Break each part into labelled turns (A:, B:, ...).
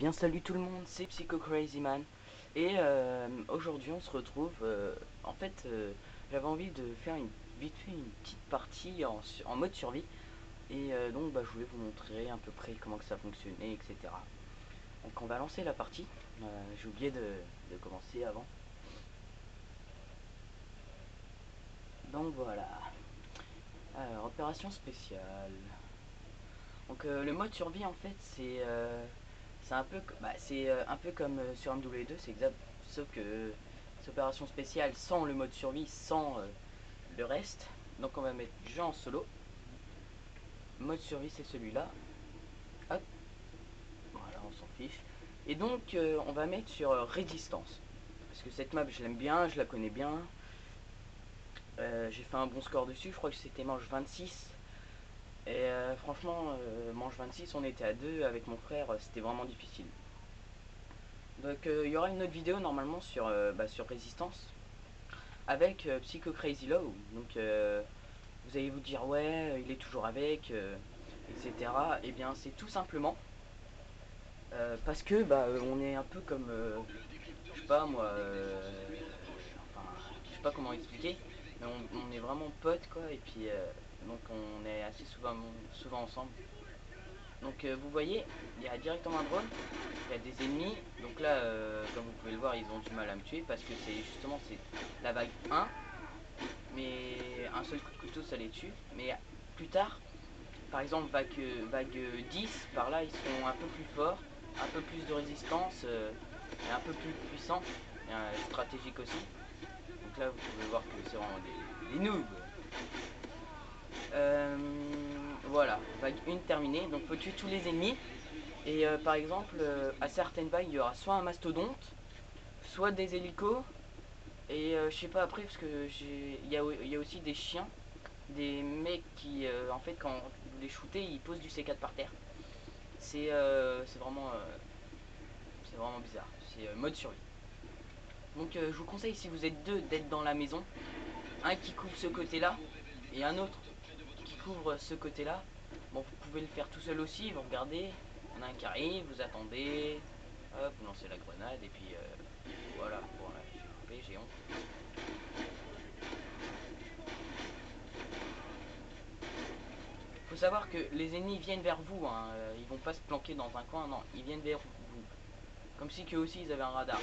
A: bien salut tout le monde, c'est Psycho Crazy Man. Et aujourd'hui on se retrouve, j'avais envie de faire vite fait une petite partie en mode survie. Et donc je voulais vous montrer à peu près comment que ça fonctionnait, etc. Donc on va lancer la partie. J'ai oublié de commencer avant. Donc voilà. Alors, opération spéciale. Donc le mode survie en fait c'est un peu comme sur MW2, c'est exact, sauf que c'est opération spéciale sans le mode survie, sans le reste. Donc on va mettre jeu en solo. Mode survie c'est celui-là. Hop, voilà, on s'en fiche. Et donc on va mettre sur résistance. Parce que cette map je l'aime bien, je la connais bien. J'ai fait un bon score dessus, je crois que c'était manche 26. Et franchement, manche 26, on était à 2 avec mon frère, c'était vraiment difficile. Donc il y aura une autre vidéo normalement sur Résistance avec Psycho Crazy Low. Donc vous allez vous dire ouais, il est toujours avec, etc. Et bien c'est tout simplement parce que on est un peu comme, je sais pas moi, enfin je sais pas comment expliquer, mais on est vraiment potes quoi. Et puis donc on est assez souvent ensemble. Donc vous voyez, il y a directement un drone, il y a des ennemis. Donc là, comme vous pouvez le voir, ils ont du mal à me tuer parce que c'est la vague 1. Mais un seul coup de couteau, ça les tue. Mais plus tard, par exemple vague 10, par là, ils sont un peu plus forts, un peu plus de résistance, et un peu plus puissants, et stratégiques aussi. Donc là, vous pouvez voir que c'est vraiment des noobs. Voilà, vague 1 terminée. Donc faut tuer tous les ennemis. Et par exemple, à certaines vagues, il y aura soit un mastodonte, soit des hélicos. Et je sais pas après, parce que il y a aussi des chiens, des mecs qui, en fait, quand vous les shootez, ils posent du C4 par terre. C'est vraiment bizarre. C'est mode survie. Donc je vous conseille, si vous êtes deux, d'être dans la maison. Un qui couvre ce côté-là et un autre qui couvre ce côté-là. Bon, vous pouvez le faire tout seul aussi, vous regardez, on a un qui arrive, vous attendez, hop, vous lancez la grenade et puis voilà. Bon là, j'ai coupé, j'ai honte. Faut savoir que les ennemis viennent vers vous, hein. Ils vont pas se planquer dans un coin, non, ils viennent vers vous. Comme si qu'eux aussi ils avaient un radar.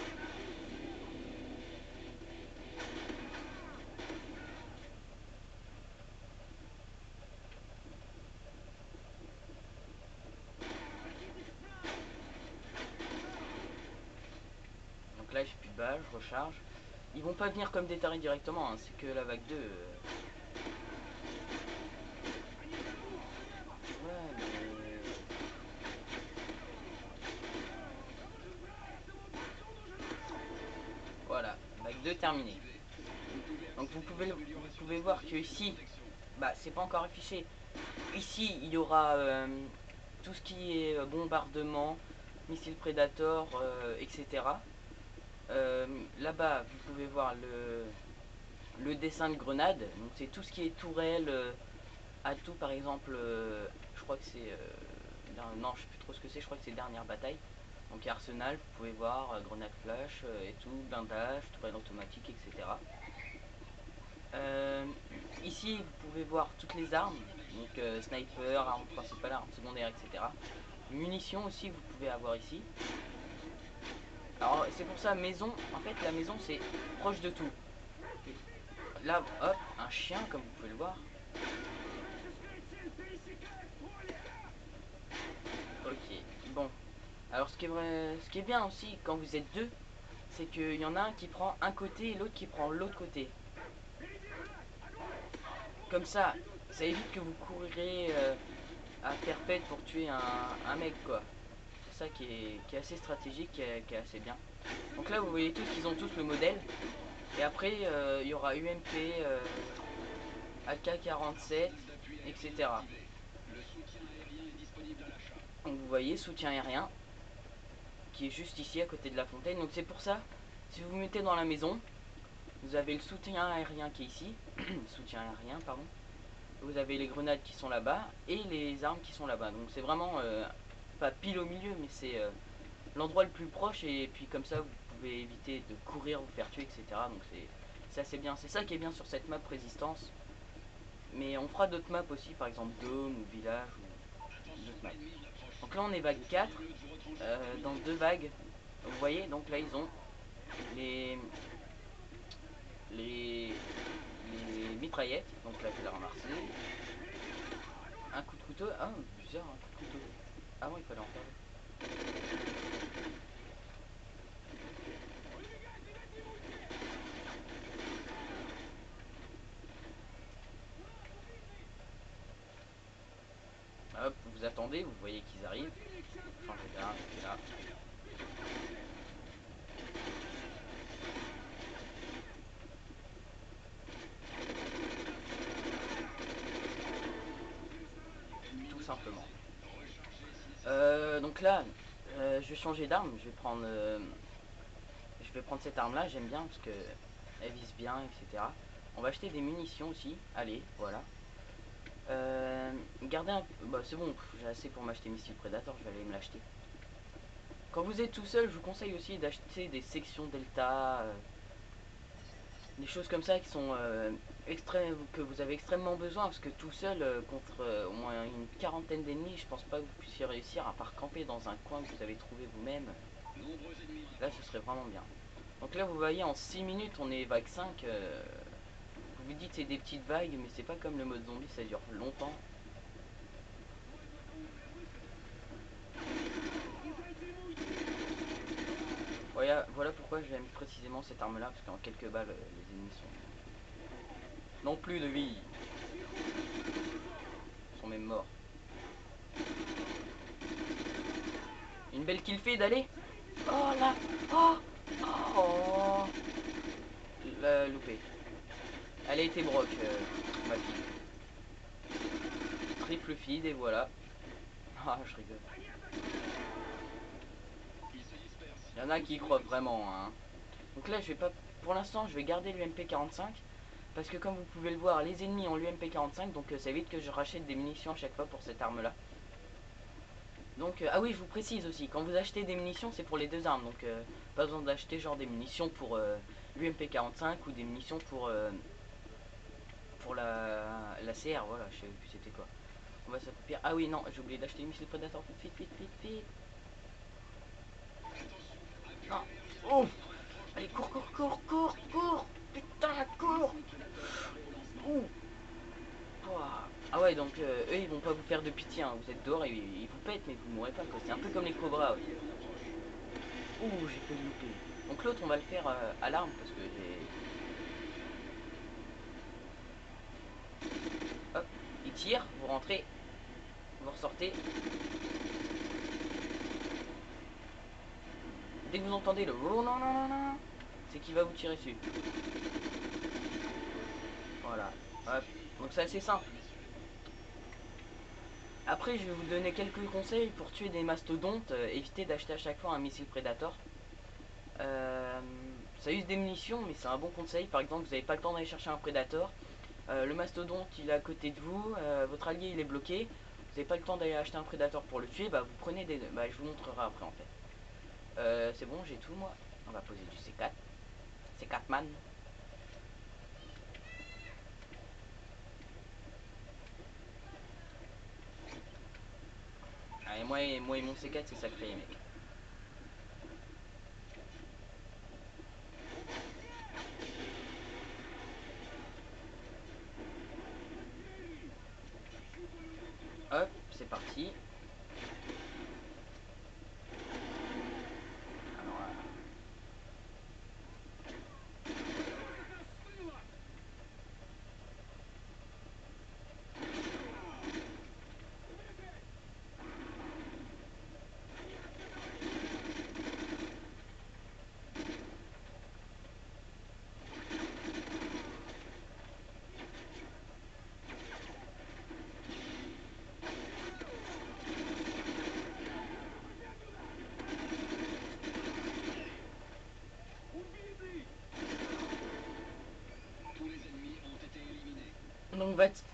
A: Donc là j'ai plus de balles, je recharge. Ils vont pas venir comme des tarés directement, hein. C'est que la vague 2. Ouais, mais... Voilà, vague 2 terminée. Donc vous pouvez voir que ici, c'est pas encore affiché. Ici il y aura tout ce qui est bombardement, missiles Predator, etc. Là-bas vous pouvez voir le dessin de grenade. Donc c'est tout ce qui est tourelle, atout par exemple, je crois que c'est... non, je sais plus trop ce que c'est, je crois que c'est dernière bataille. Donc arsenal, vous pouvez voir, grenade flash et tout, blindage, tourelle automatique, etc. Ici vous pouvez voir toutes les armes, donc sniper, arme principale, arme secondaire, etc. Munitions aussi vous pouvez avoir ici. Alors c'est pour ça, maison, en fait la maison c'est proche de tout. Là, hop, un chien comme vous pouvez le voir. Ok, bon. Alors ce qui est bien aussi quand vous êtes deux, c'est qu'il y en a un qui prend un côté et l'autre qui prend l'autre côté. Comme ça évite que vous courirez à faire pète pour tuer un mec quoi. C'est ça qui est assez stratégique, qui est assez bien. Donc là vous voyez tous qu'ils ont tous le modèle. Et après il y aura UMP, AK-47, etc. Donc vous voyez, soutien aérien, qui est juste ici à côté de la fontaine. Donc c'est pour ça, si vous vous mettez dans la maison, vous avez le soutien aérien qui est ici. Soutien aérien, pardon. Vous avez les grenades qui sont là-bas et les armes qui sont là-bas. Donc c'est vraiment pas pile au milieu, mais l'endroit le plus proche, et puis comme ça vous pouvez éviter de courir, vous faire tuer, etc. Donc c'est assez bien. C'est ça qui est bien sur cette map Résistance. Mais on fera d'autres maps aussi, par exemple Dôme ou Village ou d'autres maps. Donc là on est vague 4, dans 2 vagues. Vous voyez, donc là ils ont les, les, les mitraillettes. Donc là je vais la ramasser. Un coup de couteau. Ah, bizarre, un coup de couteau. Ah bon, il fallait en faire deux. Hop, vous attendez, vous voyez qu'ils arrivent. Changez d'arme, et là. Tout simplement. Donc là, je vais changer d'arme. Je vais prendre cette arme là, j'aime bien parce que elle vise bien, etc. On va acheter des munitions aussi. Allez, voilà. Gardez un... Bah c'est bon, j'ai assez pour m'acheter Missile Predator, je vais aller me l'acheter. Quand vous êtes tout seul, je vous conseille aussi d'acheter des sections Delta, des choses comme ça qui sont que vous avez extrêmement besoin, parce que tout seul, contre au moins une quarantaine d'ennemis, je pense pas que vous puissiez réussir à part camper dans un coin que vous avez trouvé vous-même. Là, ce serait vraiment bien. Donc là, vous voyez, en 6 minutes, on est vague 5. Vous vous dites c'est des petites vagues, mais c'est pas comme le mode zombie, ça dure longtemps. Voilà pourquoi j'aime précisément cette arme là, parce qu'en quelques balles, les ennemis n'ont plus de vie. Ils sont même morts. Une belle kill feed, allez. Oh là. Oh. Oh. Loupé. Elle a été broc, ma fille. Triple feed et voilà. Ah, je rigole. Il y en a qui y croient vraiment, hein. Donc là, je vais pas... Pour l'instant, je vais garder l'UMP 45. Parce que comme vous pouvez le voir, les ennemis ont l'UMP 45. Donc ça évite que je rachète des munitions à chaque fois pour cette arme-là. Donc, ah oui, je vous précise aussi, quand vous achetez des munitions, c'est pour les deux armes. Donc, pas besoin d'acheter genre des munitions pour l'UMP 45 ou des munitions pour la CR. Voilà, je sais plus c'était quoi. On va s'accomplir. Ah oui, non, j'ai oublié d'acheter les missiles Predator. Vite, vite, vite, vite. Non. Oh. Allez, cours, cours, cours, cours, cours. Putain, cours. Ouh. Ouah. Ah ouais, donc eux ils vont pas vous faire de pitié, hein. Vous êtes dehors et ils vous pètent, mais vous mourrez pas quoi. C'est un peu comme les cobras. Ouais. Ouh, j'ai fait le louper. Donc l'autre on va le faire à l'arme parce que j'ai... Hop, il tire, vous rentrez, vous ressortez. Dès que vous entendez le oh non non non non, c'est qu'il va vous tirer dessus. Voilà, hop. Donc c'est assez simple. Après je vais vous donner quelques conseils pour tuer des mastodontes. Évitez d'acheter à chaque fois un missile Predator. Ça use des munitions mais c'est un bon conseil. Par exemple vous n'avez pas le temps d'aller chercher un Predator. Le mastodonte il est à côté de vous, votre allié il est bloqué. Vous n'avez pas le temps d'aller acheter un Predator pour le tuer, bah vous prenez des... Bah je vous montrerai après en fait. C'est bon, j'ai tout moi. On va poser du C4. C4 man. Allez, moi et mon C4 c'est sacré mec. Hop, c'est parti. Alors là.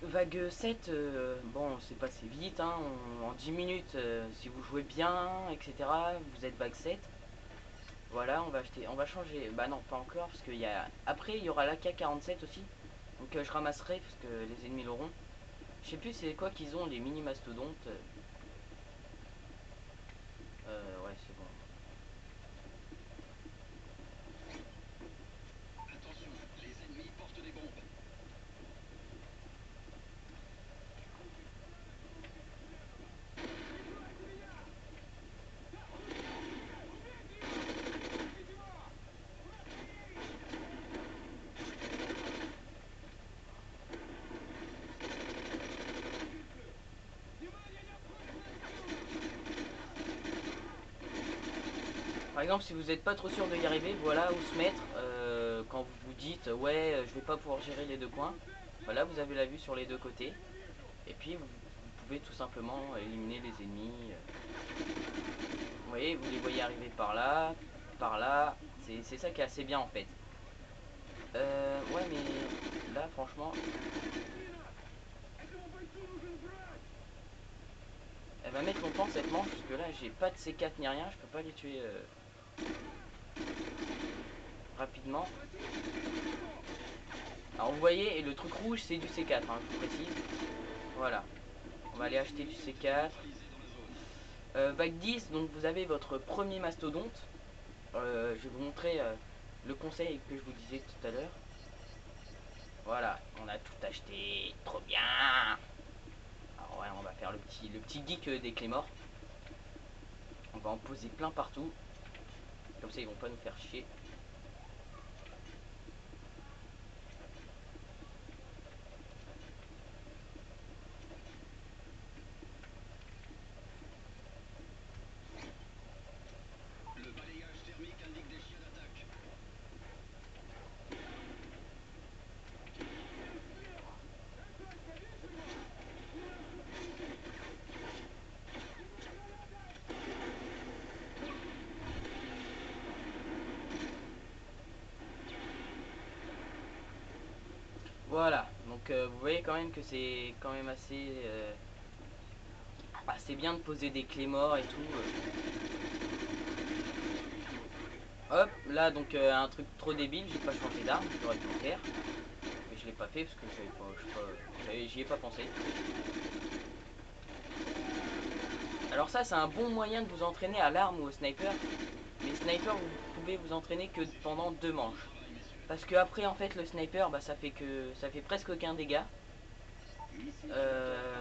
A: vague 7, bon, c'est passé vite, hein, en 10 minutes, si vous jouez bien, etc., vous êtes vague 7. Voilà, on va changer, bah non, pas encore, parce qu'il y a, après, il y aura l'AK-47 aussi, donc je ramasserai, parce que les ennemis l'auront. Je sais plus c'est quoi qu'ils ont, les mini-mastodontes. Ouais, c'est bon.
B: Attention, les ennemis portent des bombes.
A: Par exemple, si vous n'êtes pas trop sûr de y arriver, voilà où se mettre quand vous vous dites ouais, je vais pas pouvoir gérer les deux coins. Voilà, vous avez la vue sur les deux côtés. Et puis vous pouvez tout simplement éliminer les ennemis. Vous voyez, vous les voyez arriver par là, par là. C'est ça qui est assez bien en fait. Ouais, mais là, franchement, elle va mettre longtemps cette manche parce que là, j'ai pas de C4 ni rien, je peux pas les tuer rapidement. Alors vous voyez, et le truc rouge c'est du C4, hein, je vous précise. Voilà, on va aller acheter du C4. Vague 10, donc vous avez votre premier mastodonte. Je vais vous montrer le conseil que je vous disais tout à l'heure. Voilà, on a tout acheté, trop bien. Alors ouais, on va faire le petit geek des clés mortes. On va en poser plein partout. Comme ça ils vont pas nous faire chier.
B: Le balayage thermique indique des chiens d'attaque.
A: Voilà, donc vous voyez quand même que c'est quand même assez bien de poser des clés morts et tout. Hop, là donc un truc trop débile, j'ai pas changé d'arme, j'aurais pu le faire. Mais je l'ai pas fait parce que j'avais pas, je sais pas, j'y ai pas pensé. Alors ça c'est un bon moyen de vous entraîner à l'arme ou au sniper. Les snipers vous pouvez vous entraîner que pendant 2 manches. Parce que après en fait le sniper bah, ça fait presque aucun dégât.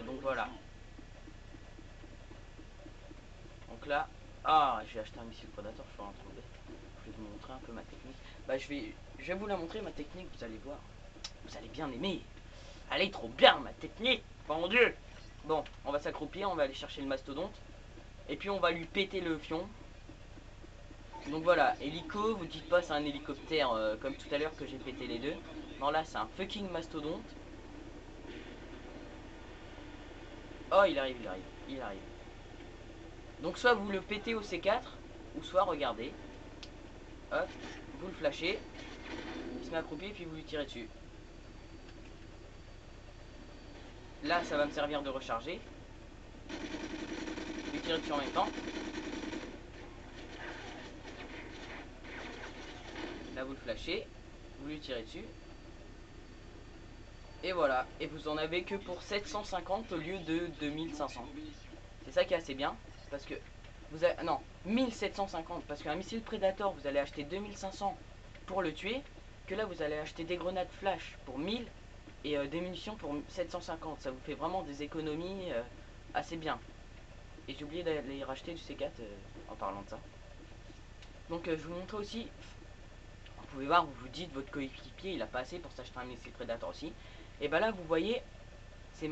A: Donc voilà. Donc là, ah j'ai acheté un missile Predator, je suis un trop bête. Je vais vous montrer un peu ma technique. Bah je vais vous la montrer ma technique, vous allez voir. Vous allez bien aimer. Elle est trop bien ma technique, mon dieu. Bon, on va s'accroupir, on va aller chercher le mastodonte. Et puis on va lui péter le fion. Donc voilà, hélico, vous dites pas c'est un hélicoptère comme tout à l'heure que j'ai pété les deux. Non là c'est un fucking mastodonte. Oh il arrive, il arrive, il arrive. Donc soit vous le pétez au C4, ou soit regardez. Hop, vous le flashez. Il se met accroupi et puis vous lui tirez dessus. Là ça va me servir de recharger. Lui tirer dessus en même temps. Là vous le flashez, vous lui tirez dessus. Et voilà, et vous en avez que pour 750 au lieu de 2500. C'est ça qui est assez bien, parce que vous avez, non, 1750, parce qu'un missile Predator, vous allez acheter 2500 pour le tuer, que là vous allez acheter des grenades flash pour 1000 et des munitions pour 750. Ça vous fait vraiment des économies assez bien. Et j'ai oublié d'aller racheter du C4 en parlant de ça. Donc je vous montrer aussi, vous pouvez voir, vous vous dites votre coéquipier il a pas assez pour s'acheter un missile Predator aussi. Et bah là vous voyez, c'est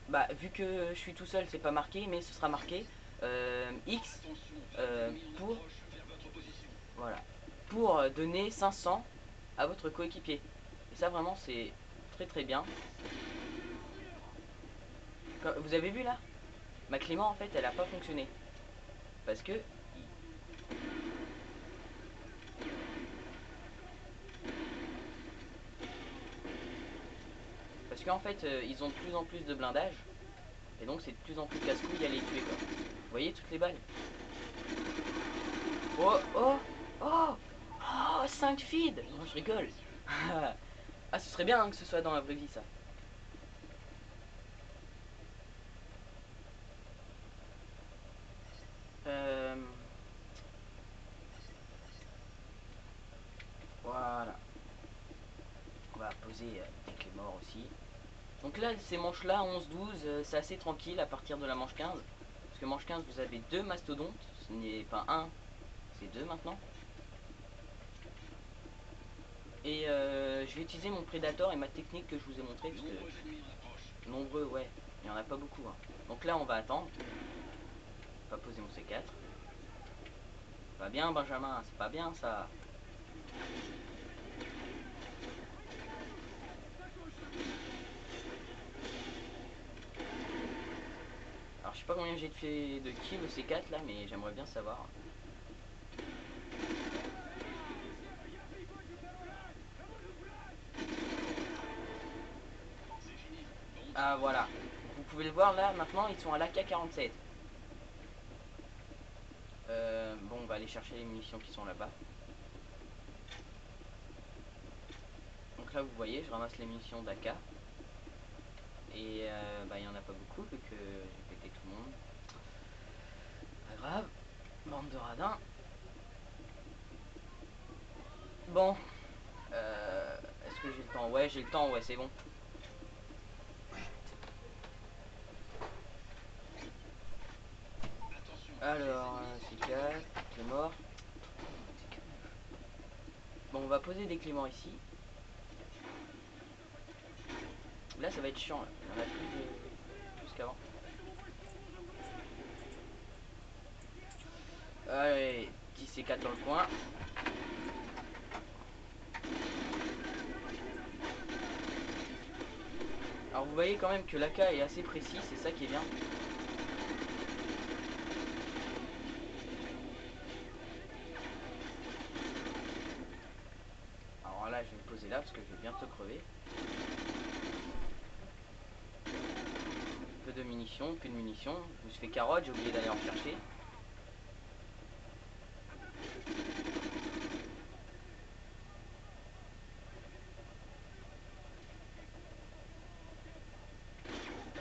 A: bah vu que je suis tout seul c'est pas marqué, mais ce sera marqué X pour, voilà, pour donner 500 à votre coéquipier. Et ça vraiment c'est très très bien. Vous avez vu là, ma Clément en fait elle a pas fonctionné parce que Parce qu'en fait, ils ont de plus en plus de blindage. Et donc c'est de plus en plus casse-couille à les tuer quoi. Vous voyez toutes les balles? Oh oh oh oh 5 feeds. Non je rigole. Ah ce serait bien hein, que ce soit dans la vraie vie ça. Voilà. On va poser des clés morts aussi. Donc là ces manches là 11-12 c'est assez tranquille à partir de la manche 15. Parce que manche 15 vous avez deux mastodontes. Ce n'est pas un, c'est deux maintenant. Et je vais utiliser mon prédateur et ma technique que je vous ai montré parce que nombreux ouais, il n'y en a pas beaucoup hein. Donc là on va attendre. On va poser mon C4. Pas bien Benjamin, c'est pas bien ça. Alors je sais pas combien j'ai fait de kills au C4 là mais j'aimerais bien savoir. Ah voilà. Vous pouvez le voir là maintenant ils sont à l'AK-47. Bon on va aller chercher les munitions qui sont là-bas. Donc là vous voyez je ramasse les munitions d'AK. Et bah il y en a pas beaucoup vu que j'ai pété tout le monde. Pas grave. Bande de radins. Bon. Est-ce que j'ai le temps? Ouais j'ai le temps, ouais c'est bon. Alors, C4, clé mort. Bon, on va poser des clés morts ici. Là, ça va être chiant. Là. Il y en a plus qu'avant. Allez, petit C4 dans le coin. Alors, vous voyez quand même que l'AK est assez précis, c'est ça qui est bien. Alors là, je vais me poser là parce que je vais bientôt crever. Peu de munitions, plus de munitions. Je me suis fait carotte, j'ai oublié d'aller en chercher.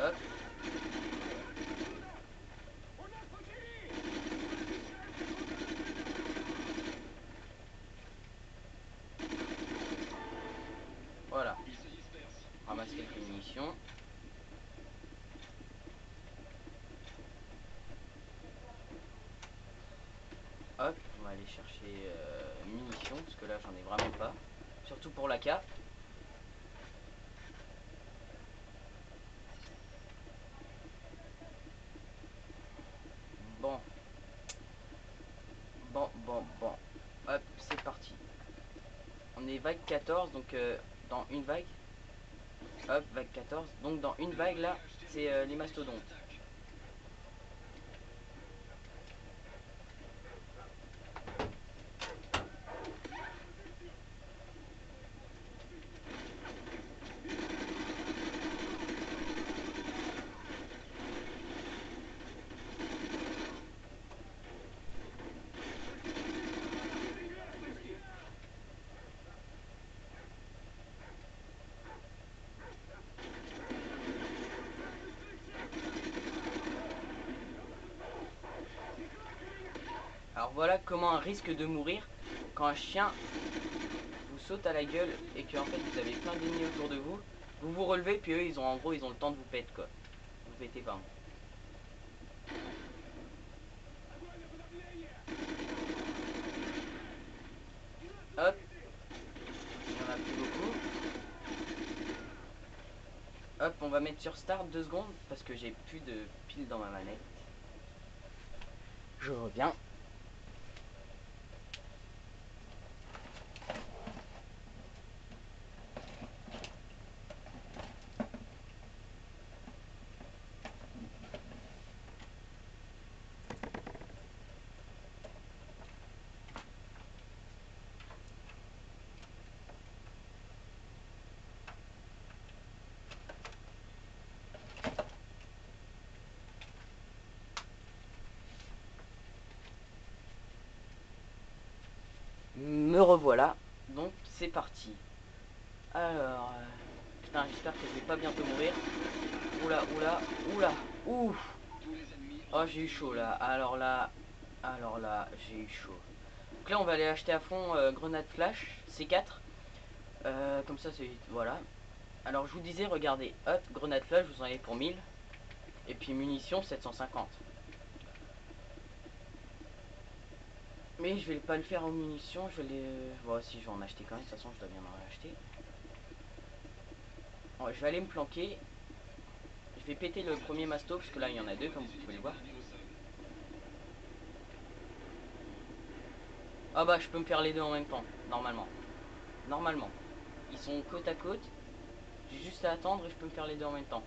A: Hop. Voilà. Ramasse quelques munitions. Hop, on va aller chercher munitions, parce que là j'en ai vraiment pas. Surtout pour l'AK. Bon. Bon. Hop, c'est parti. On est vague 14, donc dans une vague. Hop, vague 14. Donc dans une vague là, c'est les mastodontes. Alors voilà comment un risque de mourir quand un chien vous saute à la gueule et que en fait vous avez plein d'ennemis autour de vous. Vous vous relevez puis eux ils ont en gros ils ont le temps de vous péter quoi. Vous pétez pardon. Hop. Il n'y en a plus beaucoup. Hop, on va mettre sur start 2 secondes parce que j'ai plus de piles dans ma manette. Je reviens. c'est parti. Alors, putain, j'espère que je vais pas bientôt mourir. Oula, oula, oula, ouf. Oh, j'ai eu chaud là. Alors là, j'ai eu chaud. Donc là, on va aller acheter à fond grenade flash C4. Comme ça, c'est voilà. Alors, je vous disais, regardez, hop, grenade flash, vous en avez pour 1000. Et puis munitions 750. Mais je vais pas le faire en munitions, je vais les... Bon, si je vais en acheter quand même, de toute façon je dois bien en acheter. Bon, je vais aller me planquer. Je vais péter le premier masto, parce que là il y en a deux, comme vous pouvez le voir. Ah bah je peux me faire les deux en même temps, normalement. Normalement. Ils sont côte à côte. J'ai juste à attendre et je peux me faire les deux en même temps.